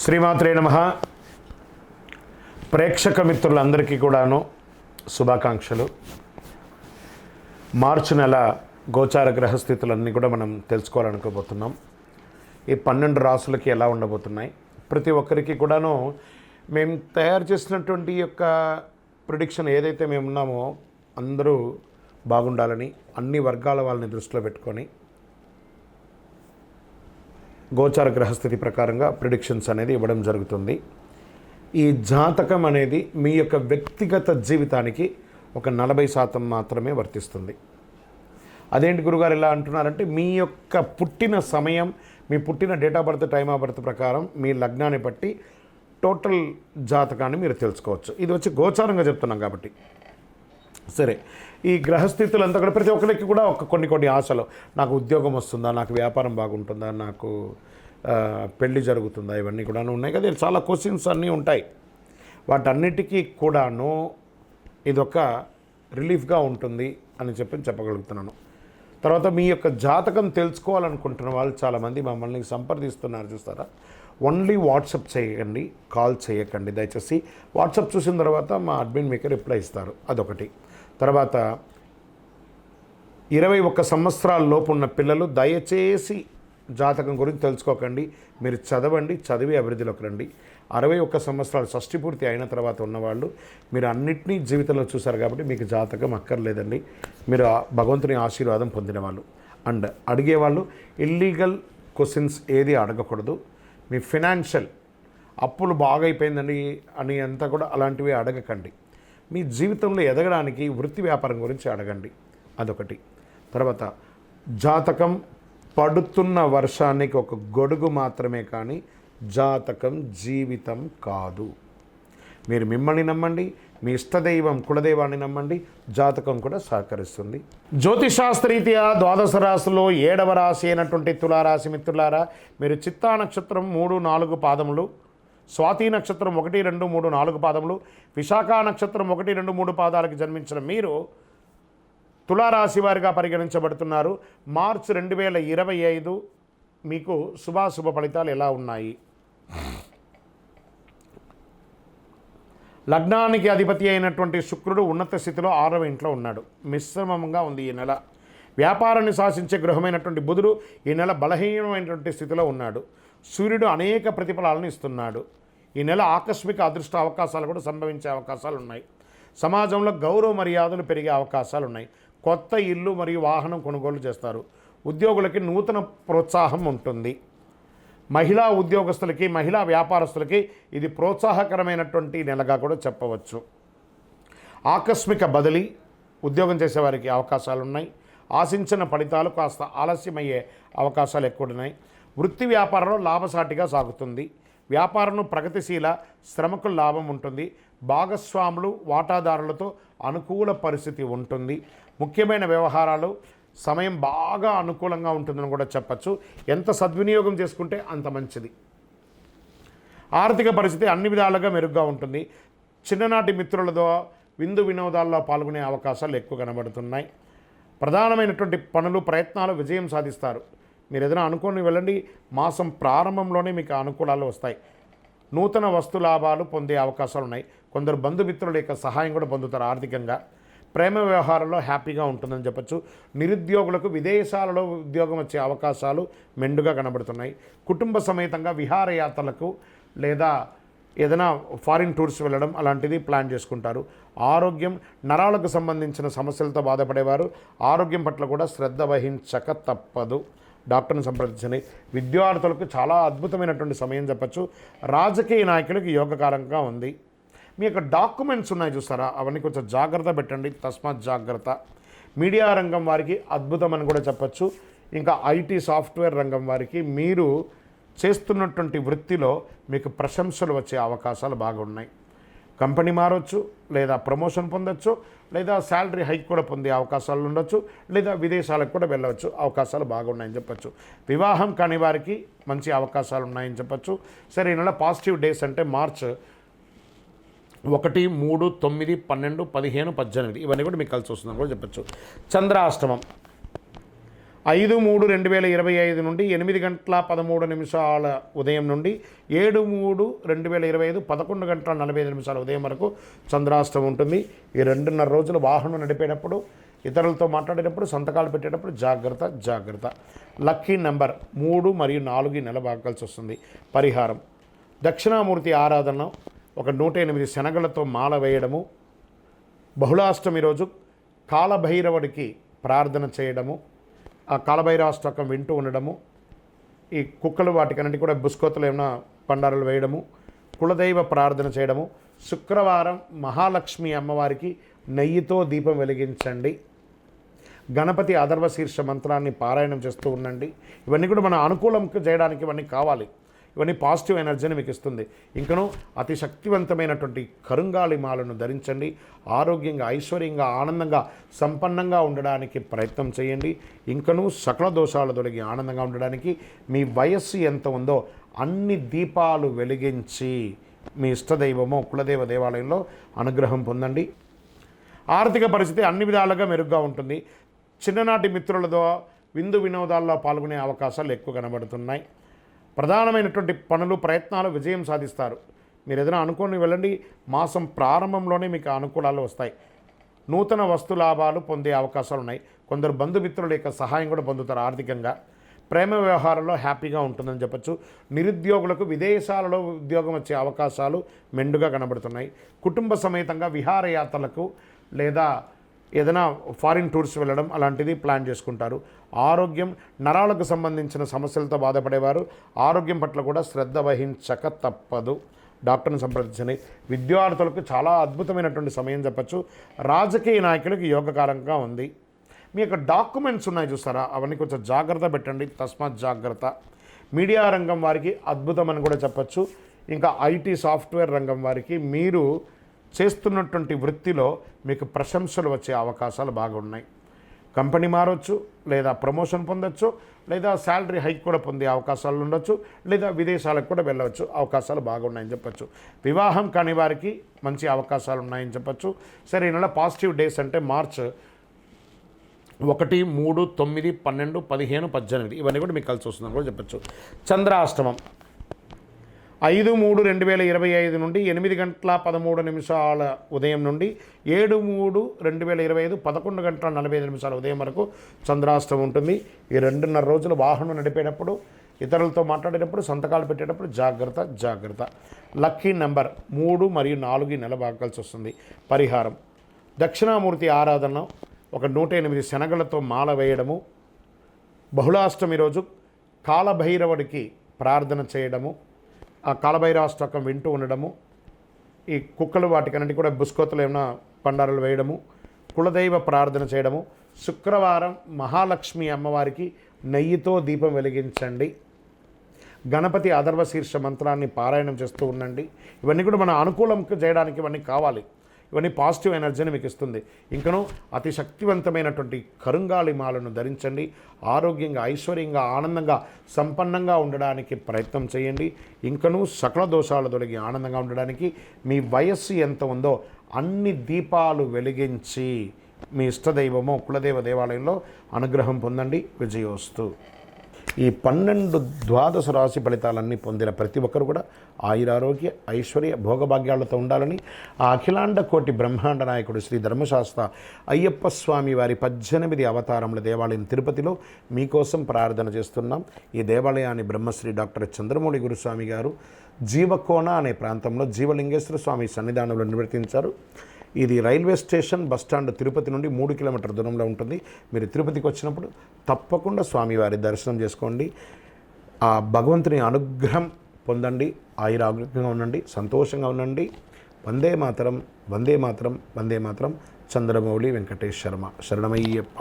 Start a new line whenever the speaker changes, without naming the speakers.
శ్రీమాత్రే నమః. ప్రేక్షక మిత్రులందరికీ కూడాను శుభాకాంక్షలు. మార్చి నెల గోచార గ్రహస్థితులన్నీ కూడా మనం తెలుసుకోవాలనుకోబోతున్నాం. ఈ 12 రాసులకి ఎలా ఉండబోతున్నాయి, ప్రతి ఒక్కరికి కూడాను మేము తయారు చేసినటువంటి యొక్క ప్రిడిక్షన్ ఏదైతే మేము ఉన్నామో అందరూ బాగుండాలని అన్ని వర్గాల వాళ్ళని దృష్టిలో పెట్టుకొని గోచార గ్రహస్థితి ప్రకారంగా ప్రిడిక్షన్స్ అనేది ఇవ్వడం జరుగుతుంది. ఈ జాతకం అనేది మీ యొక్క వ్యక్తిగత జీవితానికి ఒక 40% మాత్రమే వర్తిస్తుంది. అదేంటి గురుగారు ఇలా అంటున్నారంటే, మీ యొక్క పుట్టిన సమయం, మీ పుట్టిన date of birth, time of birth ప్రకారం మీ లగ్నాన్ని బట్టి టోటల్ జాతకాన్ని మీరు తెలుసుకోవచ్చు. ఇది వచ్చి గోచారంగా చెప్తున్నాం కాబట్టి. సరే, ఈ గ్రహస్థితులంతా కూడా ప్రతి ఒక్కరికి కూడా కొన్ని ఆశలు, నాకు ఉద్యోగం వస్తుందా, నాకు వ్యాపారం బాగుంటుందా, నాకు పెళ్ళి జరుగుతుందా, ఇవన్నీ కూడా ఉన్నాయి కదా. చాలా క్వశ్చన్స్ అన్నీ ఉంటాయి. వాటన్నిటికీ కూడాను ఇదొక రిలీఫ్గా ఉంటుంది అని చెప్పగలుగుతున్నాను. తర్వాత మీ యొక్క జాతకం తెలుసుకోవాలనుకుంటున్న వాళ్ళు చాలామంది మమ్మల్ని సంప్రదిస్తున్నారు చూస్తారా. ఓన్లీ వాట్సాప్ చేయకండి, కాల్ చేయకండి దయచేసి. వాట్సాప్ చూసిన తర్వాత మా అడ్మిన్ మీకు రిప్లై ఇస్తారు. అదొకటి. తర్వాత 21 సంవత్సరాల లోపు ఉన్న పిల్లలు దయచేసి జాతకం గురించి తెలుసుకోకండి. మీరు చదవండి, చదివి అభివృద్ధిలోకి రండి. 61 సంవత్సరాలు షష్ఠి పూర్తి అయిన తర్వాత ఉన్నవాళ్ళు మీరు అన్నింటినీ జీవితంలో చూశారు కాబట్టి మీకు జాతకం అక్కర్లేదండి. మీరు భగవంతుని ఆశీర్వాదం పొందిన వాళ్ళు. అండ్ అడిగేవాళ్ళు ఇల్లీగల్ క్వశ్చన్స్ ఏది అడగకూడదు. మీ ఫినాన్షియల్ అప్పులు బాగా అయిపోయిందండి అని అంతా కూడా అలాంటివి అడగకండి. మీ జీవితంలో ఎదగడానికి వృత్తి వ్యాపారం గురించి అడగండి. అదొకటి. తర్వాత జాతకం పడుతున్న వర్షానికి ఒక గొడుగు మాత్రమే, కానీ జాతకం జీవితం కాదు. మీరు మిమ్మల్ని నమ్మండి, మీ ఇష్టదైవం కులదైవాన్ని నమ్మండి, జాతకం కూడా సహకరిస్తుంది. జ్యోతిషాస్త్రరీత్యా ద్వాదశ రాశిలో 7వ రాశి అయినటువంటి తులారాశి మిత్రులారా, మీరు చిత్తా నక్షత్రం 3, 4 పాదములు, స్వాతి నక్షత్రం 1, 2, 3, 4 పాదములు, విశాఖ నక్షత్రం 1, 2, 3 పాదాలకు జన్మించిన మీరు తులారాశి వారిగా పరిగణించబడుతున్నారు. మార్చి 2025 మీకు శుభాశుభ ఫలితాలు ఎలా ఉన్నాయి? లగ్నానికి అధిపతి అయినటువంటి శుక్రుడు ఉన్నత స్థితిలో 6వ ఇంట్లో ఉన్నాడు. మిశ్రమంగా ఉంది ఈ నెల. వ్యాపారాన్ని శాసించే గృహమైనటువంటి బుధుడు ఈ నెల బలహీనమైనటువంటి స్థితిలో ఉన్నాడు. సూర్యుడు అనేక ప్రతిఫలాలను ఇస్తున్నాడు. ఈ నెల ఆకస్మిక అదృష్ట అవకాశాలు కూడా సంభవించే అవకాశాలు ఉన్నాయి. సమాజంలో గౌరవ మర్యాదలు పెరిగే అవకాశాలు ఉన్నాయి. కొత్త ఇల్లు మరియు వాహనం కొనుగోలు చేస్తారు. ఉద్యోగులకి నూతన ప్రోత్సాహం ఉంటుంది. మహిళా ఉద్యోగస్తులకి, మహిళా వ్యాపారస్తులకి ఇది ప్రోత్సాహకరమైనటువంటి నెలగా కూడా చెప్పవచ్చు. ఆకస్మిక బదిలీ ఉద్యోగం చేసేవారికి అవకాశాలు ఉన్నాయి. ఆశించిన ఫలితాలు కాస్త ఆలస్యమయ్యే అవకాశాలు ఎక్కువ ఉన్నాయి. వృత్తి వ్యాపారంలో లాభసాటిగా సాగుతుంది. వ్యాపారం ప్రగతిశీల, శ్రమకు లాభం ఉంటుంది. భాగస్వాములు, వాటాదారులతో అనుకూల పరిస్థితి ఉంటుంది. ముఖ్యమైన వ్యవహారాలు సమయం బాగా అనుకూలంగా ఉంటుందని కూడా చెప్పచ్చు. ఎంత సద్వినియోగం చేసుకుంటే అంత మంచిది. ఆర్థిక పరిస్థితి అన్ని విధాలుగా మెరుగ్గా ఉంటుంది. చిన్ననాటి మిత్రులతో విందు వినోదాల్లో పాల్గొనే అవకాశాలు ఎక్కువ కనబడుతున్నాయి. ప్రధానమైనటువంటి పనులు, ప్రయత్నాలు విజయం సాధిస్తారు. మీరు ఏదైనా అనుకోని వెళ్ళండి. మాసం ప్రారంభంలోనే మీకు అనుకూలాలు వస్తాయి. నూతన వస్తు లాభాలు పొందే అవకాశాలు ఉన్నాయి. కొందరు బంధుమిత్రుల యొక్క సహాయం కూడా పొందుతారు. ఆర్థికంగా ప్రేమ వ్యవహారంలో హ్యాపీగా ఉంటుందని చెప్పచ్చు. నిరుద్యోగులకు విదేశాలలో ఉద్యోగం వచ్చే అవకాశాలు మెండుగా కనబడుతున్నాయి. కుటుంబ సమేతంగా విహారయాత్రలకు లేదా ఏదైనా ఫారిన్ టూర్స్ వెళ్ళడం అలాంటిది ప్లాన్ చేసుకుంటారు. ఆరోగ్యం, నరాలకు సంబంధించిన సమస్యలతో బాధపడేవారు ఆరోగ్యం పట్ల కూడా శ్రద్ధ వహించక తప్పదు. డాక్టర్ని సంప్రదించండి. విద్యార్థులకు చాలా అద్భుతమైనటువంటి సమయం చెప్పచ్చు. రాజకీయ నాయకులకు యోగకారంగా ఉంది. మీ యొక్క డాక్యుమెంట్స్ ఉన్నాయి చూస్తారా, అవన్నీ కొంచెం జాగ్రత్త పెట్టండి. తస్మాత్ జాగ్రత్త. మీడియా రంగం వారికి అద్భుతం అని కూడా చెప్పచ్చు. ఇంకా ఐటీ సాఫ్ట్వేర్ రంగం వారికి మీరు చేస్తున్నటువంటి వృత్తిలో మీకు ప్రశంసలు వచ్చే అవకాశాలు బాగున్నాయి. కంపెనీ మారవచ్చు, లేదా ప్రమోషన్ పొందొచ్చు, లేదా శాలరీ హైక్ కూడా పొందే అవకాశాలు ఉండొచ్చు, లేదా విదేశాలకు కూడా వెళ్ళవచ్చు. అవకాశాలు బాగున్నాయని చెప్పచ్చు. వివాహం కాని వారికి మంచి అవకాశాలు ఉన్నాయని చెప్పచ్చు. సరే, ఈ నెల పాజిటివ్ డేస్ అంటే మార్చ్ 1, 3, 9, 12, 15, 18 ఇవన్నీ కూడా మీకు కలిసి వస్తుందని కూడా చెప్పచ్చు. చంద్రాష్టమం 5/3/2025 నుండి 8:13 ఉదయం నుండి 7/3/2025 11:45 ఉదయం వరకు చంద్రాష్టమం ఉంటుంది. ఈ 2.5 రోజులు వాహనం నడిపేటప్పుడు, ఇతరులతో మాట్లాడేటప్పుడు, సంతకాలు పెట్టేటప్పుడు జాగ్రత్త. లక్కీ నెంబర్ 3 మరియు 4 ఈ నెల బాగా కలిసి వస్తుంది. పరిహారం: దక్షిణామూర్తి ఆరాధన, ఒక 108 శనగలతో మాల వేయడము, బహుళాష్టమి రోజు కాలభైరవుడికి ప్రార్థన చేయడము, ఆ కాలభైరవాష్టకం వింటూ ఉండడము, ఈ కుక్కలు వాటికన్నిటి కూడా బుస్కోతలు ఏమైనా పండారాలు వేయడము, కులదైవ ప్రార్థన చేయడము, శుక్రవారం మహాలక్ష్మి అమ్మవారికి నెయ్యితో దీపం వెలిగించండి, గణపతి అథర్వ శీర్ష మంత్రాన్ని పారాయణం చేస్తూ ఉండండి. ఇవన్నీ కూడా మన అనుకూలం చేయడానికి ఇవన్నీ కావాలి. ఇవన్నీ పాజిటివ్ ఎనర్జీని మీకు ఇస్తుంది. ఇంకనూ అతి శక్తివంతమైనటువంటి కరుంగాళి మాలను ధరించండి. ఆరోగ్యంగా, ఐశ్వర్యంగా, ఆనందంగా, సంపన్నంగా ఉండడానికి ప్రయత్నం చేయండి. ఇంకనూ సకల దోషాలు తొలగి ఆనందంగా ఉండడానికి మీ వయస్సు ఎంత ఉందో అన్ని దీపాలు వెలిగించి మీ ఇష్టదైవమో కులదేవ దేవాలయంలో అనుగ్రహం పొందండి. ఆర్థిక పరిస్థితి అన్ని విధాలుగా మెరుగ్గా ఉంటుంది. చిన్ననాటి మిత్రులతో విందు వినోదాల్లో పాల్గొనే అవకాశాలు ఎక్కువ కనబడుతున్నాయి. ప్రధానమైనటువంటి పనులు, ప్రయత్నాలు విజయం సాధిస్తారు. మీరు ఏదైనా అనుకోని వెళ్ళండి. మాసం ప్రారంభంలోనే మీకు అనుకూలాలు వస్తాయి. నూతన వస్తు లాభాలు పొందే అవకాశాలు ఉన్నాయి. కొందరు బంధుమిత్రుల యొక్క సహాయం కూడా పొందుతారు. ఆర్థికంగా ప్రేమ వ్యవహారంలో హ్యాపీగా ఉంటుందని చెప్పచ్చు. నిరుద్యోగులకు విదేశాలలో ఉద్యోగం వచ్చే అవకాశాలు మెండుగా కనబడుతున్నాయి. కుటుంబ సమేతంగా విహారయాత్రలకు లేదా ఏదైనా ఫారిన్ టూర్స్ వెళ్ళడం అలాంటిది ప్లాన్ చేసుకుంటారు. ఆరోగ్యం, నరాలకు సంబంధించిన సమస్యలతో బాధపడేవారు ఆరోగ్యం పట్ల కూడా శ్రద్ధ వహించక తప్పదు. డాక్టర్ని సంప్రదించండి. విద్యార్థులకు చాలా అద్భుతమైనటువంటి సమయం చెప్పచ్చు. రాజకీయ నాయకులకు యోగకారంగా ఉంది. మీ యొక్క డాక్యుమెంట్స్ ఉన్నాయి చూస్తారా, అవన్నీ కొంచెం జాగ్రత్త పెట్టండి. తస్మాత్ జాగ్రత్త. మీడియా రంగం వారికి అద్భుతం అని కూడా చెప్పచ్చు. ఇంకా ఐటీ సాఫ్ట్వేర్ రంగం వారికి మీరు చేస్తున్నటువంటి వృత్తిలో మీకు ప్రశంసలు వచ్చే అవకాశాలు బాగున్నాయి. కంపెనీ మారవచ్చు, లేదా ప్రమోషన్ పొందొచ్చు, లేదా శాలరీ హైక్ కూడా పొందే అవకాశాలు ఉండొచ్చు, లేదా విదేశాలకు కూడా వెళ్ళవచ్చు. అవకాశాలు బాగున్నాయని చెప్పచ్చు. వివాహం కాని వారికి మంచి అవకాశాలు ఉన్నాయని చెప్పచ్చు. సరే, ఈ నెల పాజిటివ్ డేస్ అంటే మార్చ్ 1, 3, 9, 12, 15, 18 ఇవన్నీ కూడా మీకు కలిసి వస్తుందని కూడా చెప్పచ్చు. చంద్రాష్టమం 5/3/2025 నుండి 8:13 ఉదయం నుండి 7/3/2025 11:45 ఉదయం వరకు చంద్రాష్టమం ఉంటుంది. ఈ 2.5 రోజులు వాహనం నడిపేటప్పుడు, ఇతరులతో మాట్లాడేటప్పుడు, సంతకాలు పెట్టేటప్పుడు జాగ్రత్త. లక్కీ నెంబర్ 3 మరియు 4 ఈ నెల బాగా కలిసి వస్తుంది. పరిహారం: దక్షిణామూర్తి ఆరాధన, ఒక 108 శనగలతో మాల వేయడము, బహుళాష్టమి రోజు కాలభైరవుడికి ప్రార్థన చేయడము, ఆ కాలభైరవాష్టకం వింటూ ఉండడము, ఈ కుక్కలు వాటికన్నిటి కూడా బుస్కోతలు ఏమైనా పండారాలు వేయడము, కులదైవ ప్రార్థన చేయడము, శుక్రవారం మహాలక్ష్మి అమ్మవారికి నెయ్యితో దీపం వెలిగించండి, గణపతి అథర్వ శీర్ష మంత్రాన్ని పారాయణం చేస్తూ ఉండండి. ఇవన్నీ కూడా మన అనుకూలం చేయడానికి ఇవన్నీ కావాలి. ఇవన్నీ పాజిటివ్ ఎనర్జీని మీకు ఇస్తుంది. ఇంకనూ అతి శక్తివంతమైనటువంటి కరుంగాళి మాలను ధరించండి. ఆరోగ్యంగా, ఐశ్వర్యంగా, ఆనందంగా, సంపన్నంగా ఉండడానికి ప్రయత్నం చేయండి. ఇంకనూ సకల దోషాలు తొలగి ఆనందంగా ఉండడానికి మీ వయస్సు ఎంత ఉందో అన్ని దీపాలు వెలిగించి మీ ఇష్టదైవమో కులదేవ దేవాలయంలో అనుగ్రహం పొందండి. విజయోస్తు. ఈ 12 రాశి ఫలితాలన్నీ పొందిన ప్రతి ఒక్కరు కూడా ఆయురారోగ్య, ఐశ్వర్య, భోగభాగ్యాలతో ఉండాలని ఆ అఖిలాండ కోటి బ్రహ్మాండ నాయకుడు శ్రీ ధర్మశాస్త్ర అయ్యప్ప స్వామి వారి 18 అవతారముల దేవాలయం తిరుపతిలో మీకోసం ప్రార్థన చేస్తున్నాం. ఈ దేవాలయాన్ని బ్రహ్మశ్రీ డాక్టర్ చంద్రమౌళి గురుస్వామి గారు జీవకోన అనే ప్రాంతంలో జీవలింగేశ్వర స్వామి సన్నిధానంలో నిర్వర్తించారు. ఇది రైల్వే స్టేషన్, బస్టాండ్ తిరుపతి నుండి 3 కిలోమీటర్ల దూరంలో ఉంటుంది. మీరు తిరుపతికి వచ్చినప్పుడు తప్పకుండా స్వామివారి దర్శనం చేసుకోండి. ఆ భగవంతుని అనుగ్రహం పొందండి. ఆయురారోగ్యంగా ఉండండి, సంతోషంగా ఉండండి. వందే మాతరం, వందే మాతరం, వందే మాతరం. చంద్రమౌళి వెంకటేష్ శర్మ. శరణమయ్యప్ప.